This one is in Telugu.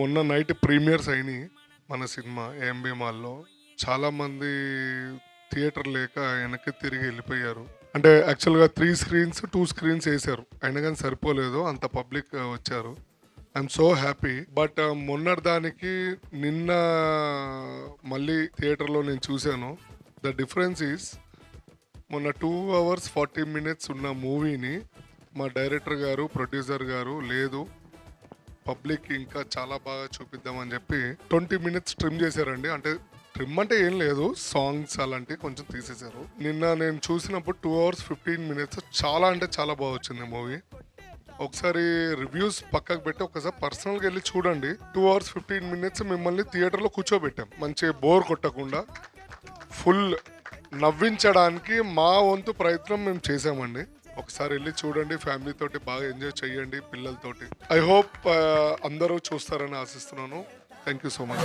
మొన్న నైట్ ప్రీమియర్స్ అయినాయి మన సినిమా ఏఎంబి మాల్లో. చాలామంది థియేటర్ లేక వెనక్కి తిరిగి వెళ్ళిపోయారు. అంటే యాక్చువల్గా 3 స్క్రీన్స్ 2 స్క్రీన్స్ వేశారు, అయినా కానీ సరిపోలేదు, అంత పబ్లిక్ వచ్చారు. I'm so happy. బట్ మొన్నటి దానికి నిన్న మళ్ళీ థియేటర్లో నేను చూశాను. ద డిఫరెన్స్ ఈస్ మొన్న 2 hours 40 minutes ఉన్న మూవీని మా డైరెక్టర్ గారు, ప్రొడ్యూసర్ గారు లేదు పబ్లిక్ ఇంకా చాలా బాగా చూపిద్దామని చెప్పి 20 minutes ట్రిమ్ చేశారండి. అంటే ట్రిమ్ అంటే ఏం లేదు, సాంగ్స్ అలాంటివి కొంచెం తీసేశారు. నిన్న నేను చూసినప్పుడు 2 hours 15 minutes చాలా అంటే చాలా బాగా వచ్చింది మూవీ. ఒకసారి రివ్యూస్ పక్కకు పెట్టి ఒకసారి పర్సనల్గా వెళ్ళి చూడండి. 2 hours 15 minutes మిమ్మల్ని థియేటర్లో కూర్చోబెట్టాం, మంచి బోర్ కొట్టకుండా ఫుల్ నవ్వించడానికి మా వంతు ప్రయత్నం మేము చేసామండి. ఒకసారి వెళ్ళి చూడండి, ఫ్యామిలీ తోటి బాగా ఎంజాయ్ చేయండి, పిల్లలతోటి. ఐ హోప్ అందరూ చూస్తారని ఆశిస్తున్నాను. Thank you so much.